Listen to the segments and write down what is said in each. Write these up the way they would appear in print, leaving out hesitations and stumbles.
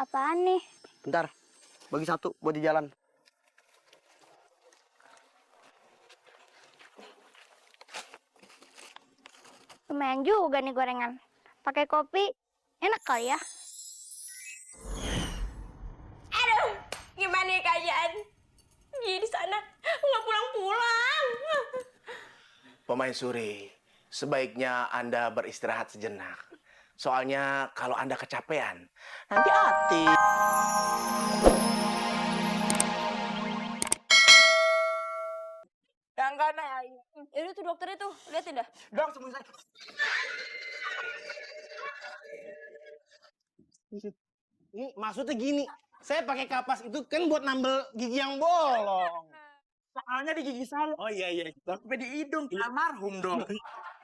Apaan nih? Bentar, bagi satu buat di jalan. Lumayan juga nih gorengan. Pakai kopi, enak kali ya. Aduh, gimana ya keadaan? Dia di sana nggak pulang-pulang. Pemaisuri, sebaiknya Anda beristirahat sejenak. Soalnya kalau Anda kecapean, nanti Ati. Yang kana ya. Itu tuh dokternya tuh, liatin dah. Dong, semua saya. Ini maksudnya gini, saya pakai kapas itu kan buat nambel gigi yang bolong. Soalnya di gigi saya. Oh iya iya. Sampai di hidung, almarhum dong.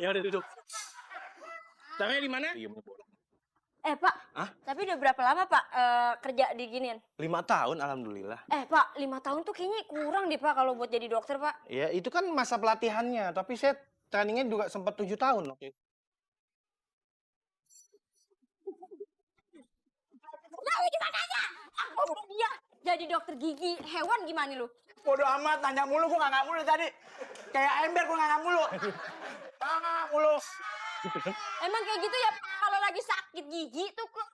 Ya udah duduk. Caranya di mana? Pak, tapi udah berapa lama Pak kerja di ginian? 5 tahun alhamdulillah. Pak, 5 tahun tuh kayaknya kurang deh Pak kalau buat jadi dokter Pak. Ya itu kan masa pelatihannya, tapi saya trainingnya juga sempat 7 tahun loh. Nah, gimana aja? Aku dia jadi dokter gigi hewan gimana lu? Bodoh amat, nanya mulu, gua nggak mulu tadi. Kayak ember, gua nggak mulu. Nggak mulu. Emang kayak gitu ya kalau lagi sakit gigi tuh kok.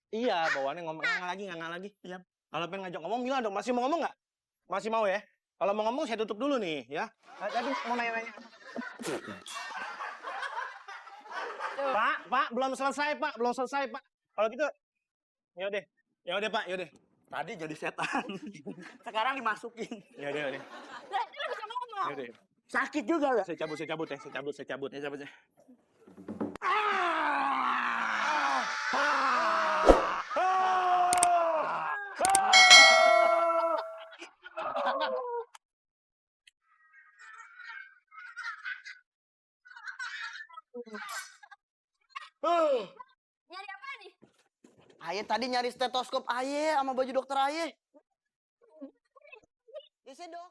Iya, bawaannya ngomong nggak lagi. Iya. Kalau pengen ngajak ngomong, bilang dong. Masih mau ngomong nggak? Masih mau ya? Kalau mau ngomong, saya tutup dulu nih, ya. Tadi mau nanya-nanya. Pak, belum selesai, Pak. Belum selesai, Pak. Kalau gitu, ya udah, Pak, ya udah. Tadi jadi setan. Sekarang dimasukin. Ya udah. Lah, lu bisa ngomong. Ya udah. Sakit juga ya? Saya cabut ya. Saya cabut. Ya, cabut. Nyari apa nih? Aye tadi nyari stetoskop Aye sama baju dokter Aye. Ya saya dok.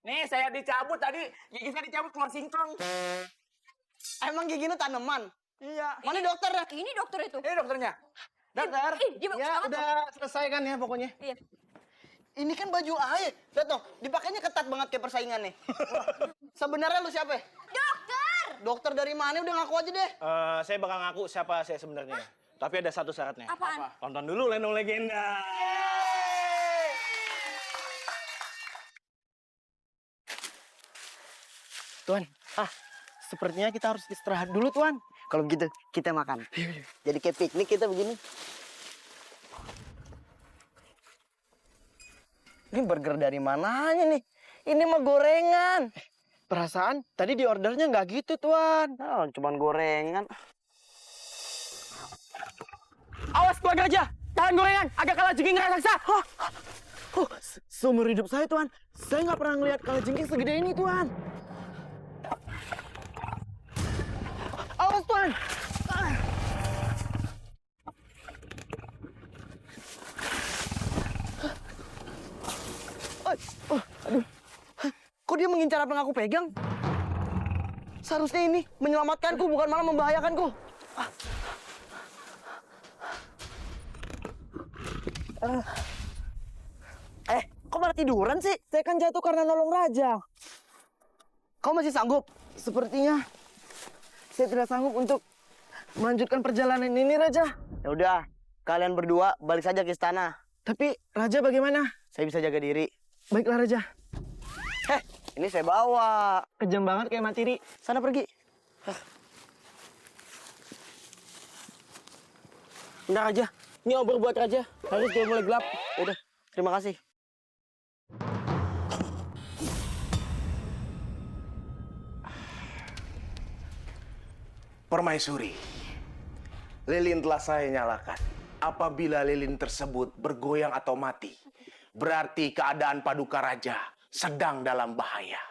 Nih saya dicabut tadi, gigi saya dicabut keluar singkong. Emang gigi lu tanaman? Iya. Mana dokternya? Ini dokter itu. Ini dokternya. Dokter. Dia bagus Ya banget. udah selesai kan ya pokoknya. Iya. Ini kan baju Aye. Lihat dong, dipakainya ketat banget kayak persaingan nih. Sebenarnya lu siapa? Dokter. Dokter dari mana? Udah ngaku aja deh. Saya bakal ngaku siapa saya sebenarnya. Tapi ada satu syaratnya. Apaan? Tonton dulu Lenong Legenda. Tuan, sepertinya kita harus istirahat dulu, Tuan. Kalau begitu, kita makan. Jadi kayak piknik kita begini. Ini burger dari mananya nih? Ini mah gorengan. Perasaan tadi di ordernya nggak gitu, Tuan. Oh, cuman gorengan. Awas, Tuan Gajah! Tahan gorengan, agak kalah jengking raksasa! Seumur hidup saya, Tuan, saya nggak pernah ngeliat kalajengking segede ini, Tuan. Awas, Tuan! Aduh. Kok dia mengincar apa yang aku pegang? Seharusnya ini menyelamatkanku, bukan malah membahayakanku. Kok malah tiduran sih? Saya kan jatuh karena nolong Raja. Kau masih sanggup? Sepertinya saya tidak sanggup untuk melanjutkan perjalanan ini, Raja. Ya udah, kalian berdua balik saja ke istana. Tapi Raja bagaimana? Saya bisa jaga diri. Baiklah, Raja. Ini saya bawa. Kejam banget kayak matiri. Sana pergi. Bentar, Raja. Ini obor buat Raja. Harus udah mulai gelap. Udah, terima kasih. Permaisuri, lilin telah saya nyalakan. Apabila lilin tersebut bergoyang atau mati, berarti keadaan Paduka Raja sedang dalam bahaya.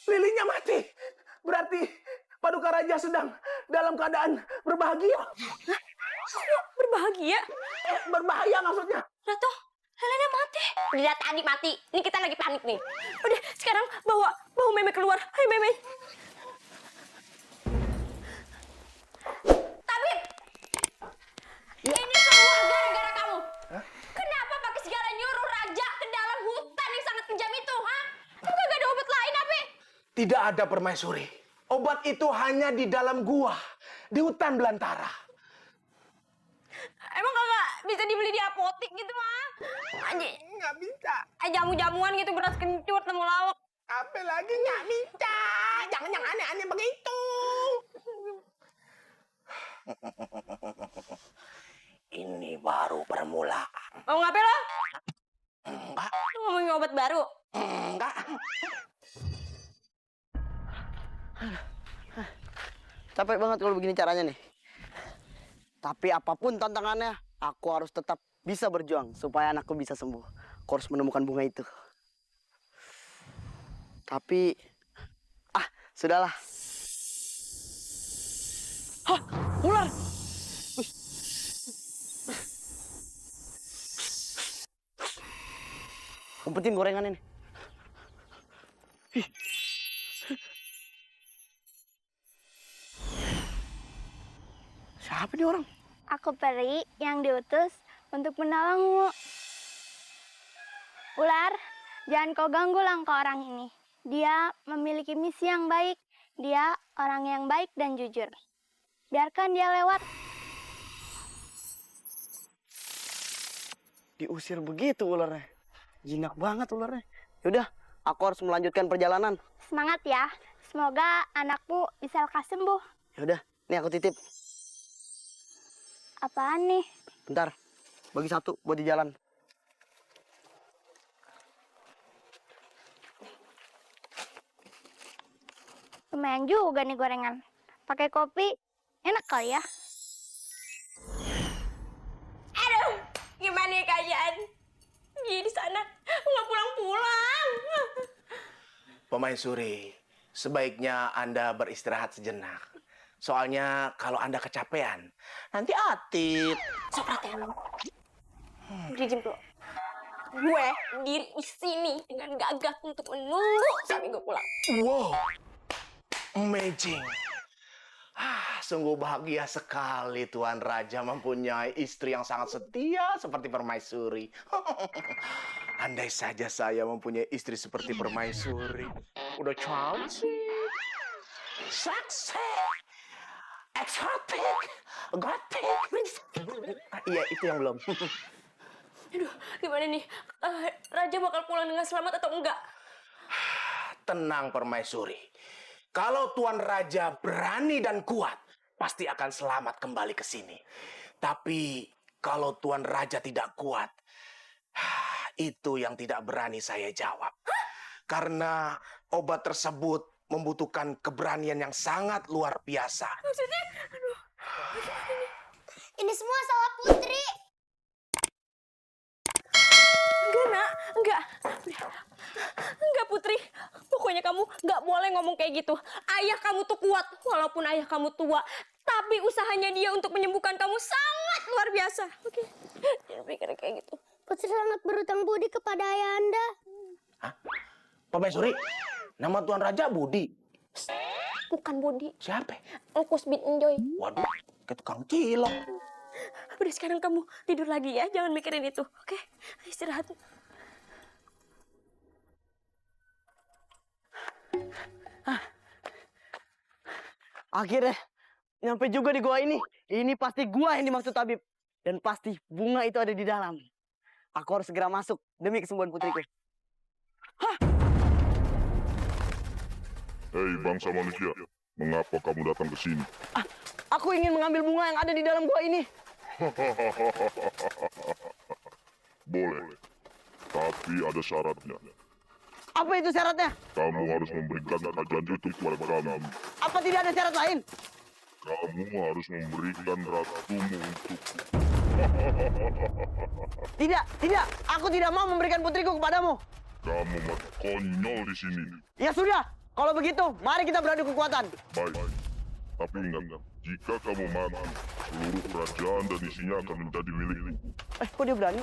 Lilinnya mati. Berarti Paduka Raja sedang dalam keadaan berbahagia. Berbahagia? Berbahaya maksudnya. Ratu, Helena mati. Dia tadi mati. Ini kita lagi panik nih. Udah, sekarang bawa Meme keluar. Hai Meme. Tabib. Ini semua gara-gara kamu. Kenapa pakai segala nyuruh raja ke dalam hutan yang sangat kejam itu, ha? Enggak ada obat lain, apa? Tidak ada permaisuri. Obat itu hanya di dalam gua, di hutan belantara. Emang kagak bisa dibeli di apotik gitu, mah? Nggak bisa. Jamu-jamuan gitu, beras kencur, temulawak. Apa lagi nggak bisa? Jangan aneh-aneh begitu. Ini baru permulaan. Mau ngapain lo? Enggak, Lu ngomongin obat baru? enggak. Capek banget kalau begini caranya nih. Tapi apapun tantangannya, aku harus tetap bisa berjuang supaya anakku bisa sembuh. Aku harus menemukan bunga itu. Tapi, sudahlah. Hah, ular! Umpetin gorengan ini. Siapa nih orang? Aku peri yang diutus untuk menolongmu. Ular, jangan kau ganggu langkah orang ini. Dia memiliki misi yang baik. Dia orang yang baik dan jujur. Biarkan dia lewat. Diusir begitu ularnya. Jinak banget ularnya. Yaudah, aku harus melanjutkan perjalanan. Semangat ya. Semoga anakmu bisa lekas sembuh. Yaudah, nih aku titip. Apaan nih? Bentar, bagi satu buat di jalan. Lumayan juga nih gorengan. Pakai kopi, enak kali ya. Aduh, gimana ya keadaan? Gini di sana, nggak pulang-pulang. Permaisuri, sebaiknya Anda beristirahat sejenak. Soalnya kalau Anda kecapean, nanti Atit. Sok perhatian lo. Dijim dulu. Gue diri di sini dengan gagah untuk menunggu sampai gue pulang. Wow, amazing. Sungguh bahagia sekali Tuan Raja mempunyai istri yang sangat setia seperti Permaisuri. Andai saja saya mempunyai istri seperti Permaisuri. Udah cantik, seksi, eksotik, gotik. Iya, itu yang belum. Aduh, gimana nih? Raja bakal pulang dengan selamat atau enggak? Tenang Permaisuri. Kalau Tuan Raja berani dan kuat, pasti akan selamat kembali ke sini. Tapi kalau Tuan Raja tidak kuat, itu yang tidak berani saya jawab. Karena obat tersebut membutuhkan keberanian yang sangat luar biasa. Maksudnya? Aduh. Ini semua salah Putri. Enggak, Nak. Enggak. Enggak, Putri. Pokoknya kamu nggak boleh ngomong kayak gitu. Ayah kamu tuh kuat, walaupun ayah kamu tua. Tapi usahanya dia untuk menyembuhkan kamu sangat luar biasa. Oke, jangan pikir kayak gitu. Putri sangat berutang budi kepada ayah Anda. Hah? Permaisuri, nama Tuan Raja Budi. Bukan Budi. Siapa? Engkus bin Enjoy. Waduh, kayak tukang cilok. Udah sekarang kamu tidur lagi ya, jangan mikirin itu. Oke, istirahat. Akhirnya nyampe juga di gua ini. Ini pasti gua yang dimaksud tabib. Dan pasti bunga itu ada di dalam. Aku harus segera masuk demi kesembuhan putriku. Hei bangsa manusia, mengapa kamu datang ke sini? Aku ingin mengambil bunga yang ada di dalam gua ini. Boleh, tapi ada syaratnya. Apa itu syaratnya? Kamu harus memberikan kerajaan itu kepada kami. Apa tidak ada syarat lain? Kamu harus memberikan ratumu untukku. Tidak, tidak. Aku tidak mau memberikan putriku kepadamu. Kamu masih konyol di sini. Ya sudah, kalau begitu, mari kita beradu kekuatan. Baik, Tapi ingat, jika kamu mati, seluruh kerajaan dan isinya akan menjadi milikku. Kok dia berani?